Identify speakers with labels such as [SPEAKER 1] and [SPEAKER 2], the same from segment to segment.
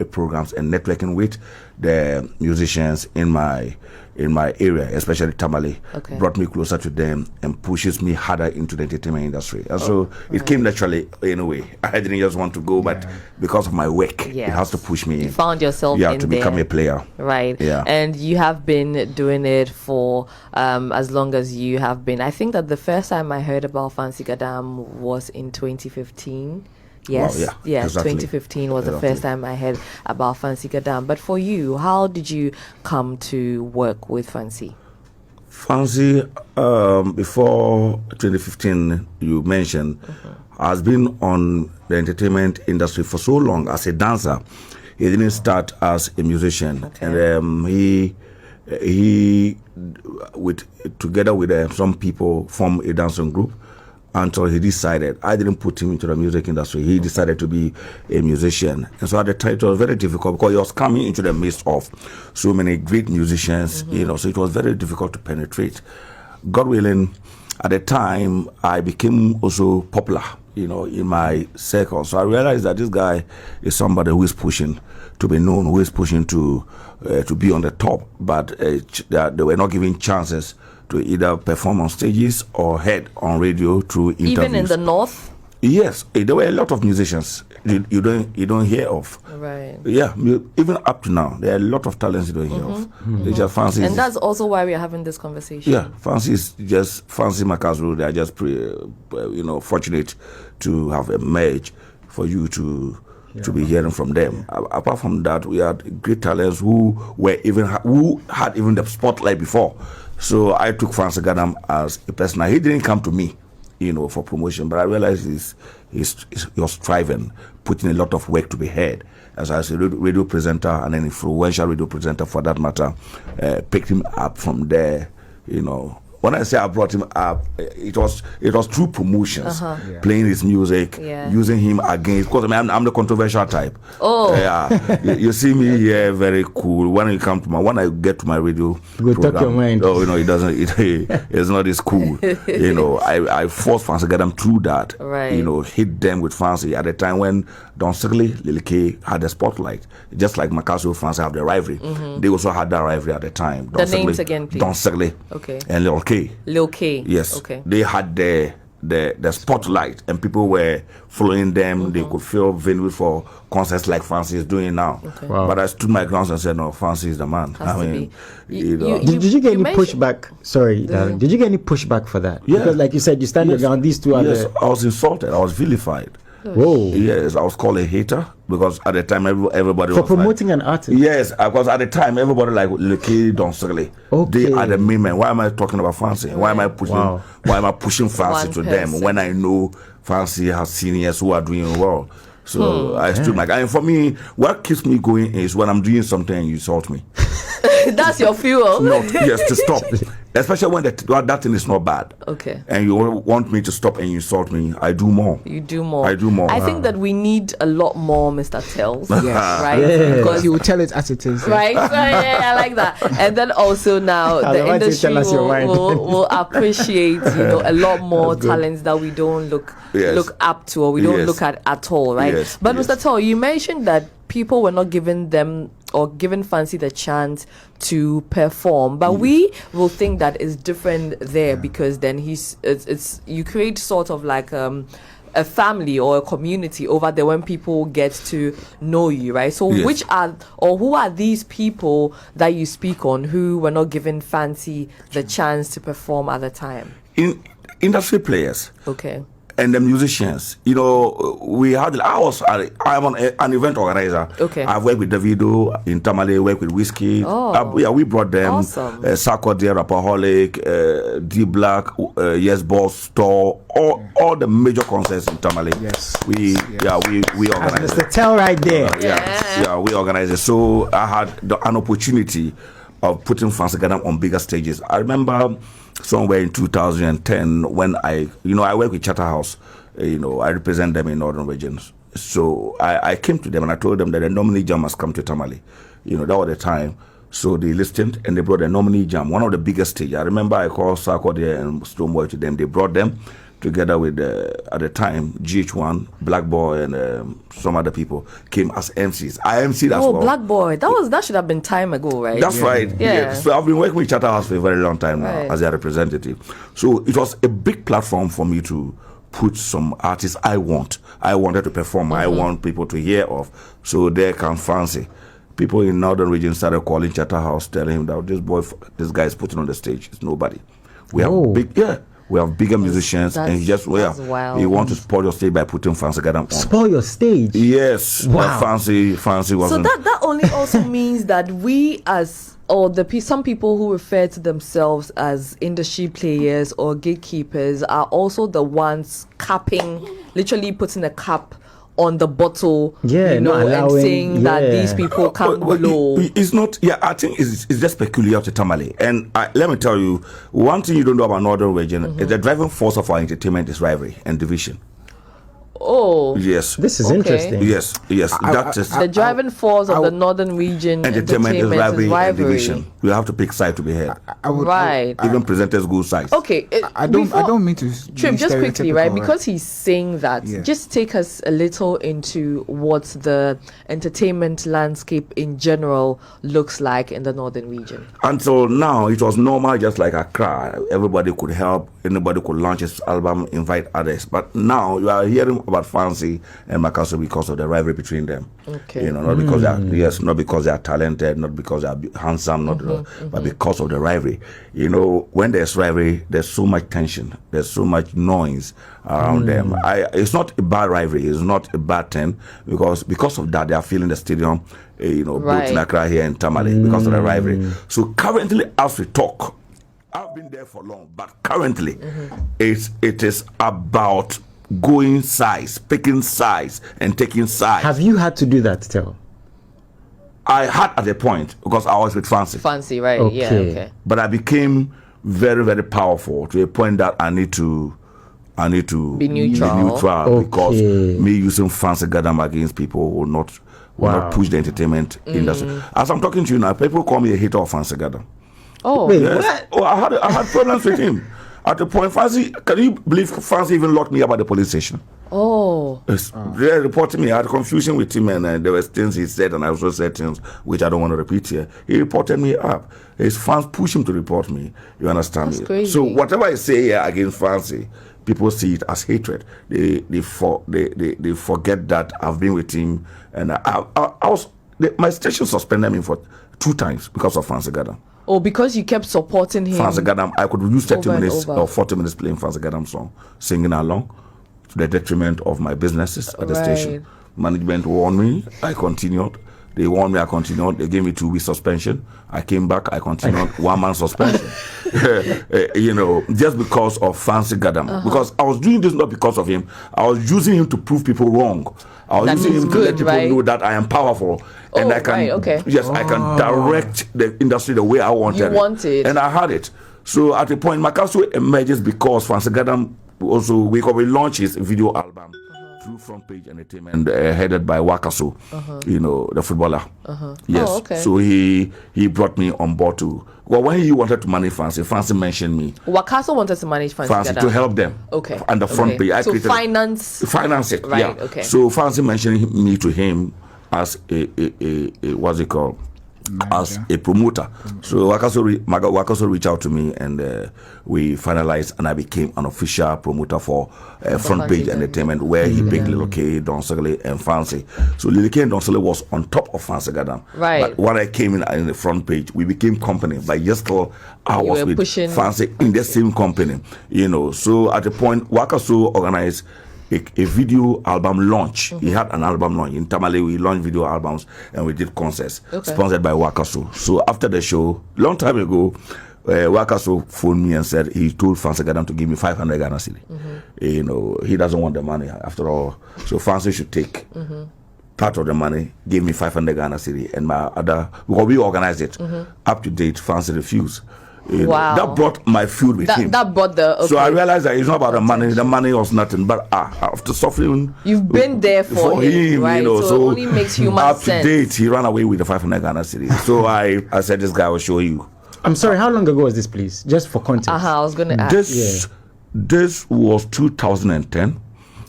[SPEAKER 1] programs and networking with the musicians in my area, especially Tamale, brought me closer to them and pushes me harder into the entertainment industry. And so it came naturally in a way. I didn't just want to go, but because of my work, it has to push me.
[SPEAKER 2] You found yourself in
[SPEAKER 1] to become a player.
[SPEAKER 2] Right. Yeah. And you have been doing it for as long as you have been. I think that the first time I heard about Fancy Gadam was in 2015. Yes, well, exactly. 2015 was the first time I heard about Fancy Gadam. But for you, how did you come to work with Fancy?
[SPEAKER 1] Fancy, before 2015, you mentioned, has been on the entertainment industry for so long as a dancer. He didn't start as a musician, and he together with some people, formed a dancing group. Until he decided, I didn't put him into the music industry. He decided to be a musician. And so at the time, it was very difficult because he was coming into the midst of so many great musicians, so it was very difficult to penetrate. God willing, at the time, I became also popular, in my circle. So I realized that this guy is somebody who is pushing to be known, who is pushing to be on the top, but they were not giving chances to either perform on stages or head on radio through interviews.
[SPEAKER 2] Even in the north?
[SPEAKER 1] Yes, there were a lot of musicians you don't hear of.
[SPEAKER 2] Right.
[SPEAKER 1] Yeah, even up to now, there are a lot of talents you don't hear of. They just fancy.
[SPEAKER 2] And that's also why we are having this conversation.
[SPEAKER 1] Yeah, Fancy Makazu. They are just fortunate to have emerged for you to be hearing from them. Apart from that, we had great talents who had even the spotlight before. So I took Fancy Gadam as a person. He didn't come to me, for promotion, but I realized he was striving, putting a lot of work to be heard. As a radio presenter and an influential radio presenter for that matter, picked him up from there, When I say I brought him up, it was through promotions, playing his music, using him against. Because I'm the controversial type.
[SPEAKER 3] Oh,
[SPEAKER 1] yeah. you see me here, very cool. When I get to my radio program,
[SPEAKER 3] talk your mind.
[SPEAKER 1] Oh, it doesn't. It's not as cool. I forced Fancy Gadam through that.
[SPEAKER 2] Right.
[SPEAKER 1] Hit them with Fancy at the time when Don Sigley, Lil K had the spotlight, just like Makasu Fancy have the rivalry. They also had that rivalry at the time.
[SPEAKER 2] The names again, please.
[SPEAKER 1] Don Sigley, and Lil K.
[SPEAKER 2] Lil K.
[SPEAKER 1] Yes.
[SPEAKER 2] Okay.
[SPEAKER 1] They had the spotlight and people were following them. They could fill venues for concerts like Fancy is doing now.
[SPEAKER 2] Okay.
[SPEAKER 3] Wow.
[SPEAKER 1] But I stood my ground and said, no, Fancy is the man.
[SPEAKER 2] Did
[SPEAKER 3] you get any pushback? Sorry, did you get any pushback for that?
[SPEAKER 1] Yeah.
[SPEAKER 3] Because like you said, you stand your ground. These two are
[SPEAKER 1] I was insulted. I was vilified.
[SPEAKER 3] Whoa.
[SPEAKER 1] Yes, I was called a hater because at the time everybody
[SPEAKER 3] for
[SPEAKER 1] was
[SPEAKER 3] promoting an artist.
[SPEAKER 1] Yes, because at the time everybody like Lucky Don Sigley. They are the main men. Why am I talking about Fancy? Why am I pushing?
[SPEAKER 3] Wow.
[SPEAKER 1] Why am I pushing Fancy to them when I know Fancy has seniors who are doing well? So I stood my ground. And for me, what keeps me going is when I'm doing something and you insult me.
[SPEAKER 2] That's your fuel.
[SPEAKER 1] Yes, to stop. Especially when that thing is not bad.
[SPEAKER 2] Okay.
[SPEAKER 1] And you want me to stop and you insult me, I do more.
[SPEAKER 2] You do more.
[SPEAKER 1] I do more.
[SPEAKER 2] I think that we need a lot more Mr. Tells.
[SPEAKER 3] Yes.
[SPEAKER 2] Right?
[SPEAKER 3] Yeah.
[SPEAKER 2] Because
[SPEAKER 3] you will tell it as it is.
[SPEAKER 2] Right? So, I like that. And then also now the industry will appreciate, a lot more talents that we don't look up to or we don't look at all, right?
[SPEAKER 1] Yes.
[SPEAKER 2] But Mr. Tell, you mentioned that people were not giving them or giving Fancy the chance to perform, but we will think that it's different there because then you create sort of like a family or a community over there when people get to know you, right? So who are these people that you speak on who were not giving Fancy the chance to perform at the time?
[SPEAKER 1] Industry players.
[SPEAKER 2] Okay.
[SPEAKER 1] And the musicians, I'm an event organizer.
[SPEAKER 2] Okay.
[SPEAKER 1] I've worked with Davido in Tamale, worked with Whiskey. We brought them.
[SPEAKER 2] Awesome.
[SPEAKER 1] Sako Dear, Rapaholic, D Black, Yes Boss, Store, all the major concerts in Tamale.
[SPEAKER 3] Yes.
[SPEAKER 1] We organize
[SPEAKER 3] Mr. Tell right there.
[SPEAKER 1] We organize it. So I had an opportunity of putting Fancy Gadam on bigger stages. I remember somewhere in 2010 when I work with Charterhouse, I represent them in northern regions. So I came to them and I told them that the nominee jam must come to Tamale. That was the time. So they listened and they brought the nominee jam, one of the biggest stages. I remember I called Sarko there and Stoneboy to them. They brought them. together with at the time GH1, Black Boy, and some other people came as MCs. I MC'd as well.
[SPEAKER 2] Oh, Black Boy, that should have been time ago, right?
[SPEAKER 1] That's right.
[SPEAKER 2] Yeah.
[SPEAKER 1] So I've been working with Charterhouse for a very long time now as their representative. So it was a big platform for me to put some artists I wanted to perform. I want people to hear of. So there comes Fancy. People in Northern region started calling Charterhouse, telling him that this guy is putting on the stage. It's nobody. We have bigger musicians, and he wants to spoil your stage by putting Fancy Gadam on.
[SPEAKER 3] Spoil your stage?
[SPEAKER 1] Yes.
[SPEAKER 3] Wow.
[SPEAKER 1] Fancy wasn't.
[SPEAKER 2] So that only also means that we some people who refer to themselves as industry players or gatekeepers are also the ones literally putting a cap on the bottle, and saying that these people can't blow.
[SPEAKER 1] It's not. Yeah, I think it's just peculiar to Tamale. And let me tell you, one thing you don't know about Northern region is the driving force of our entertainment is rivalry and division.
[SPEAKER 2] Oh,
[SPEAKER 1] yes.
[SPEAKER 3] This is interesting.
[SPEAKER 1] Yes.
[SPEAKER 2] The driving force of the Northern region
[SPEAKER 1] entertainment is rivalry and division. You have to pick side to be heard. Even presenters go sides.
[SPEAKER 2] Okay.
[SPEAKER 4] I don't mean to.
[SPEAKER 2] Trip, just quickly, right? Because he's saying that. Yeah. Just take us a little into what the entertainment landscape in general looks like in the Northern region. Until
[SPEAKER 1] now, it was normal, just like Accra. Everybody could help. Anybody could launch his album, invite others. But now you are hearing about Fancy and Makasu because of the rivalry between them.
[SPEAKER 2] Okay.
[SPEAKER 1] Not because not because they are talented, not because they are handsome, but because of the rivalry. When there's rivalry, there's so much tension, there's so much noise around them. It's not a bad rivalry, it's not a bad thing, because of that they are filling the stadium, both in Accra here and Tamale because of the rivalry. So currently, as we talk, I've been there for long, but currently it is about going sides, picking sides, and taking sides.
[SPEAKER 3] Have you had to do that, Tell?
[SPEAKER 1] I had at a point because I was with Fancy.
[SPEAKER 2] Fancy, right? Okay. Yeah. Okay.
[SPEAKER 1] But I became very, very powerful to a point that I need to
[SPEAKER 2] be neutral,
[SPEAKER 1] because me using Fancy Gadam against people will not push the entertainment industry. As I'm talking to you now, people call me a hater of Fancy Gadam.
[SPEAKER 2] Oh,
[SPEAKER 3] wait,
[SPEAKER 1] yes.
[SPEAKER 3] what?
[SPEAKER 1] I had problems with him. At the point, Fancy, can you believe Fancy even locked me up at the police station?
[SPEAKER 2] Oh.
[SPEAKER 1] They reported me. I had confusion with him, and there were things he said, and I also said things which I don't want to repeat here. He reported me up. His fans pushed him to report me. You understand
[SPEAKER 2] That's
[SPEAKER 1] me?
[SPEAKER 2] crazy.
[SPEAKER 1] So whatever I say here against Fancy, people see it as hatred. They forget that I've been with him, and my station suspended me for 2 times because of Fancy Gadam.
[SPEAKER 2] Oh, because you kept supporting him.
[SPEAKER 1] Fancy Gadam, I could use 30 minutes or 40 minutes playing Fancy Gadam song, singing along, to the detriment of my businesses at the station. Management warned me, I continued. They warned me, I continued. They gave me 2 weeks suspension. I came back, I continued. 1 month suspension. Just because of Fancy Gadam. Because I was doing this not because of him. I was using him to prove people wrong. I was using him to let people know that I am powerful. And I can, I can direct the industry the way I wanted
[SPEAKER 2] it.
[SPEAKER 1] And I had it. So at a point, Makasu emerges because Fancy Gadam also, we launched his video album through Front Page Entertainment, headed by Wakaso, the footballer. Yes.
[SPEAKER 2] Oh, okay.
[SPEAKER 1] So he brought me on board too. Well, when he wanted to manage Fancy mentioned me.
[SPEAKER 2] Wakaso wanted to manage Fancy
[SPEAKER 1] to help them.
[SPEAKER 2] Okay.
[SPEAKER 1] And the Front Page.
[SPEAKER 2] So finance
[SPEAKER 1] it.
[SPEAKER 2] Right.
[SPEAKER 1] Yeah.
[SPEAKER 2] Okay.
[SPEAKER 1] So Fancy mentioned me to him as a what's it called? As a promoter. So Wakaso reached out to me, and we finalized, and I became an official promoter for Front Page Entertainment, where he picked Lil K, Don Segale, and Fancy. So Lil K and Don Segale was on top of Fancy Gadam.
[SPEAKER 2] Right.
[SPEAKER 1] But when I came in the Front Page, we became company. But just till I was with Fancy in the same company. So at the point, Wakaso organized a video album launch. He had an album launch. In Tamale, we launched video albums and we did concerts sponsored by Wakaso. So after the show, long time ago, Wakaso phoned me and said he told Fancy Gadam to give me 500 Ghana cedi. He doesn't want the money after all. So Fancy should take part of the money, gave me 500 Ghana cedi, and my other, because we organized it, up to date, Fancy refused. That brought my feud with him.
[SPEAKER 2] That brought the.
[SPEAKER 1] So I realized that it's not about the money. The money was nothing. But after suffering,
[SPEAKER 2] you've been there for him, right? So it only makes human
[SPEAKER 1] up
[SPEAKER 2] sense.
[SPEAKER 1] To date, he ran away with the 500 Ghana cedi. So I said, this guy will show you.
[SPEAKER 3] I'm sorry. How long ago was this, please? Just for context.
[SPEAKER 2] I was going to ask.
[SPEAKER 1] This was 2010.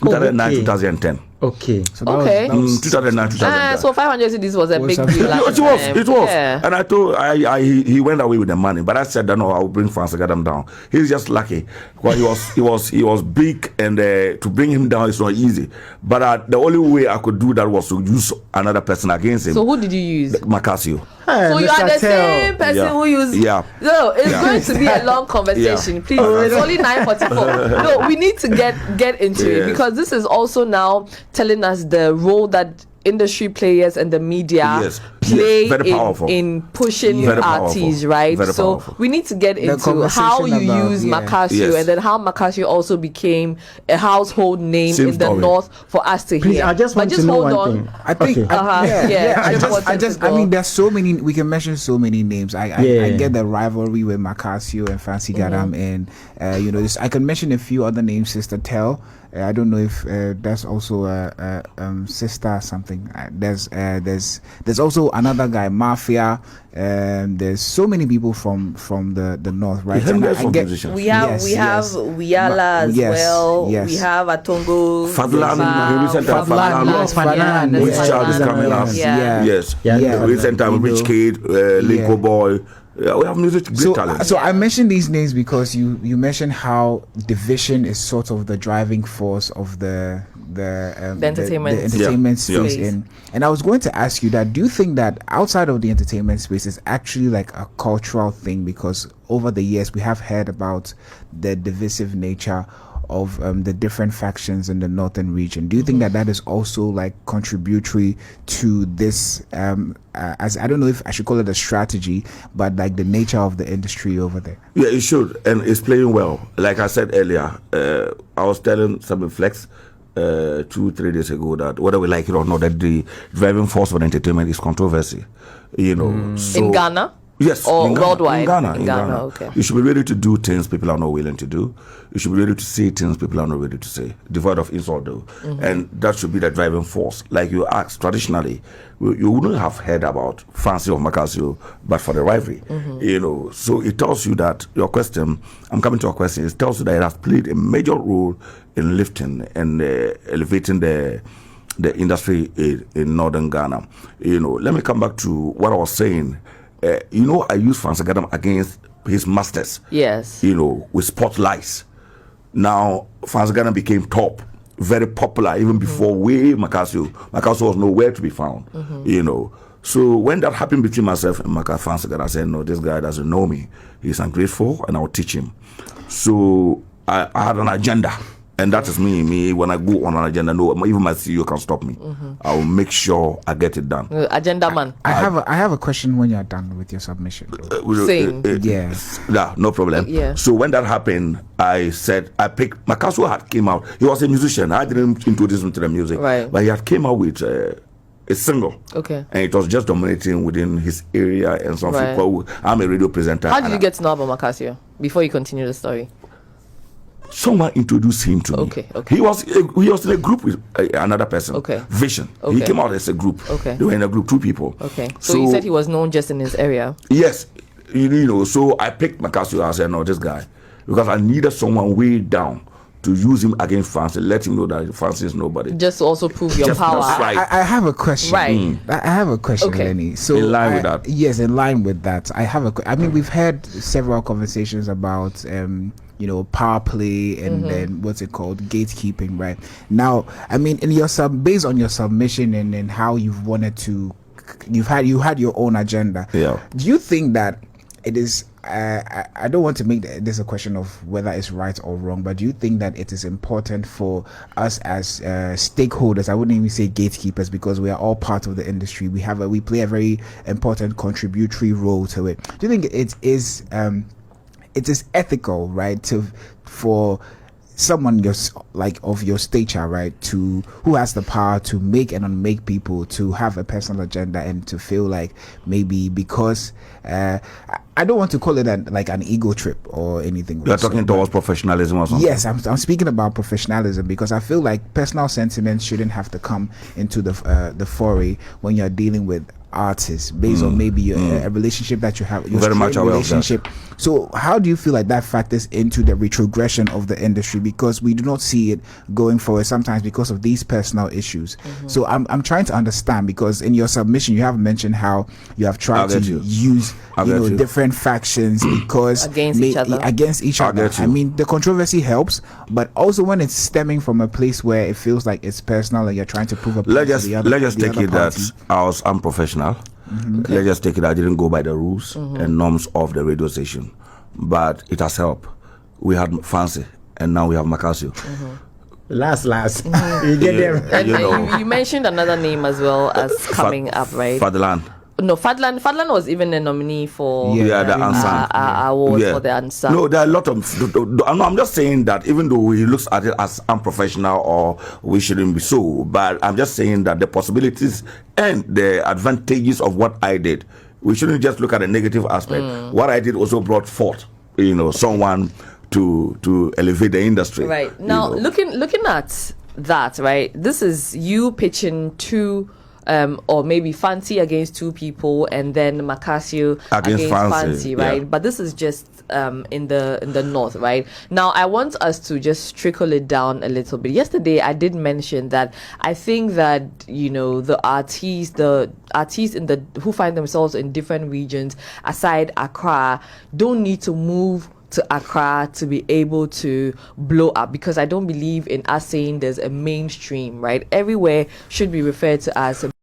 [SPEAKER 1] 2009, 2010.
[SPEAKER 3] Okay.
[SPEAKER 2] So that was
[SPEAKER 1] 2009, 2010.
[SPEAKER 2] So 500 cities was a big deal.
[SPEAKER 1] It was.
[SPEAKER 2] Yeah.
[SPEAKER 1] And I told he went away with the money, but I said, no, I will bring Fancy Gadam down. He's just lucky. Well, he was big, and to bring him down is not easy. But the only way I could do that was to use another person against him.
[SPEAKER 2] So who did you use?
[SPEAKER 1] Macasio.
[SPEAKER 2] So you are the same person who used.
[SPEAKER 1] Yeah.
[SPEAKER 2] No, it's going to be a long conversation. Please, it's only 9:44. No, we need to get into it, because this is also now telling us the role that industry players and the media play in pushing artists, right? So we need to get into how you use Macasio, and then how Macasio also became a household name in the North for us to hear.
[SPEAKER 3] I just want to know one thing.
[SPEAKER 4] I think, I mean, there's so many, we can mention so many names. I get the rivalry with Macasio and Fancy Gadam, and I can mention a few other names, Sister Tell. I don't know if that's also Sister something. There's also another guy, Mafia. There's so many people from the North, right?
[SPEAKER 2] We have Wiala as well.
[SPEAKER 4] Yes.
[SPEAKER 2] We have Atongo,
[SPEAKER 1] Fadlan, which child is coming up? Yes. Recent time, Rich Kid, Linko Boy. Yeah, we have music great talent.
[SPEAKER 4] So I mentioned these names because you mentioned how division is sort of the driving force of the entertainment space. And I was going to ask you that, do you think that outside of the entertainment space is actually like a cultural thing? Because over the years we have heard about the divisive nature of the different factions in the northern region. Do you think that is also like contributory to this, as I don't know if I should call it a strategy, but like the nature of the industry over there?
[SPEAKER 1] Yeah, it should, and it's playing well. Like I said earlier, I was telling Samuel Flex 2-3 days ago that whether we like it or not, that the driving force of entertainment is controversy. So,
[SPEAKER 2] in Ghana.
[SPEAKER 1] Yes,
[SPEAKER 2] or worldwide.
[SPEAKER 1] In Ghana.
[SPEAKER 2] Okay.
[SPEAKER 1] You should be ready to do things people are not willing to do. You should be ready to say things people are not ready to say, devoid of insult though. And that should be the driving force. Like you asked, traditionally, you wouldn't have heard about Fancy or Macasio, but for the rivalry. So it tells you that your question, I'm coming to a question, it tells you that it has played a major role in lifting and elevating the industry in northern Ghana. Let me come back to what I was saying. I use Fancy Gadam against his masters.
[SPEAKER 2] Yes.
[SPEAKER 1] With spotlights. Now, Fancy Gadam became top, very popular, even before Macasio. Macasio was nowhere to be found. So when that happened between myself and Fancy Gadam, I said, no, this guy doesn't know me. He's ungrateful, and I'll teach him. So I had an agenda. And that is me. When I go on an agenda, no, even my CEO can stop me. I will make sure I get it done.
[SPEAKER 2] Agenda man.
[SPEAKER 4] I have a question when you're done with your submission.
[SPEAKER 1] Yeah, no problem.
[SPEAKER 2] Yeah.
[SPEAKER 1] So when that happened, I said I picked. Macasio had came out. He was a musician. I didn't introduce him to the music,
[SPEAKER 2] right?
[SPEAKER 1] But he had came out with a single.
[SPEAKER 2] Okay.
[SPEAKER 1] And it was just dominating within his area and something. Right. I'm a radio presenter.
[SPEAKER 2] How did you get to know about Macasio before you continue the story?
[SPEAKER 1] Someone introduced him to me.
[SPEAKER 2] Okay.
[SPEAKER 1] He was in a group with another person.
[SPEAKER 2] Okay.
[SPEAKER 1] Vision.
[SPEAKER 2] Okay.
[SPEAKER 1] He came out as a group.
[SPEAKER 2] Okay.
[SPEAKER 1] They were in a group, 2 people.
[SPEAKER 2] Okay. So you said he was known just in his area.
[SPEAKER 1] Yes. So I picked Macasio. I said, no, this guy, because I needed someone way down to use him against Fancy, let him know that Fancy is nobody.
[SPEAKER 2] Just to also prove your power.
[SPEAKER 1] Right.
[SPEAKER 4] I have a question.
[SPEAKER 2] Right.
[SPEAKER 4] I have a question, Lenny. So
[SPEAKER 1] in line with that.
[SPEAKER 4] Yes, in line with that. I mean, we've had several conversations about power play and then what's it called, gatekeeping, right? Now, I mean, in your based on your submission and how you've wanted to, you had your own agenda.
[SPEAKER 1] Yeah.
[SPEAKER 4] Do you think that it is? I don't want to make this a question of whether it's right or wrong, but do you think that it is important for us as stakeholders? I wouldn't even say gatekeepers, because we are all part of the industry. We play a very important contributory role to it. Do you think it is ethical, right, for someone of your stature, right, who has the power to make and unmake people, to have a personal agenda and to feel like maybe because I don't want to call it an ego trip or anything.
[SPEAKER 1] You're talking towards professionalism or something?
[SPEAKER 4] Yes, I'm speaking about professionalism, because I feel like personal sentiments shouldn't have to come into the foray when you're dealing with artists based on maybe a relationship that you have, your
[SPEAKER 1] very much aware
[SPEAKER 4] relationship. So how do you feel like that factors into the retrogression of the industry? Because we do not see it going forward sometimes because of these personal issues. So I'm trying to understand, because in your submission you have mentioned how you have tried to use different factions because
[SPEAKER 2] against each other.
[SPEAKER 4] I mean, the controversy helps, but also when it's stemming from a place where it feels like it's personal and you're trying to prove a point
[SPEAKER 1] let's just take it that I was unprofessional. Let's just take it I didn't go by the rules and norms of the radio station, but it has helped. We had Fancy and now we have Macasio.
[SPEAKER 3] Last you get there.
[SPEAKER 2] And you mentioned another name as well as coming up, right?
[SPEAKER 1] Fadlan.
[SPEAKER 2] No, Fadlan was even a nominee for
[SPEAKER 1] the Unsung
[SPEAKER 2] award for the Unsung.
[SPEAKER 1] No, there are a lot of. I'm just saying that even though he looks at it as unprofessional or we shouldn't be so, but I'm just saying that the possibilities and the advantages of what I did, we shouldn't just look at the negative aspect. What I did also brought forth, someone to elevate the industry.
[SPEAKER 2] Right now, looking at that, right? This is you pitching two. Or maybe Fancy against two people, and then Macasio against Fancy, right? Yeah. But this is just in the north, right? Now I want us to just trickle it down a little bit. Yesterday I did mention that I think that the artists who find themselves in different regions aside Accra don't need to move to Accra to be able to blow up, because I don't believe in us saying there's a mainstream, right? Everywhere should be referred to as a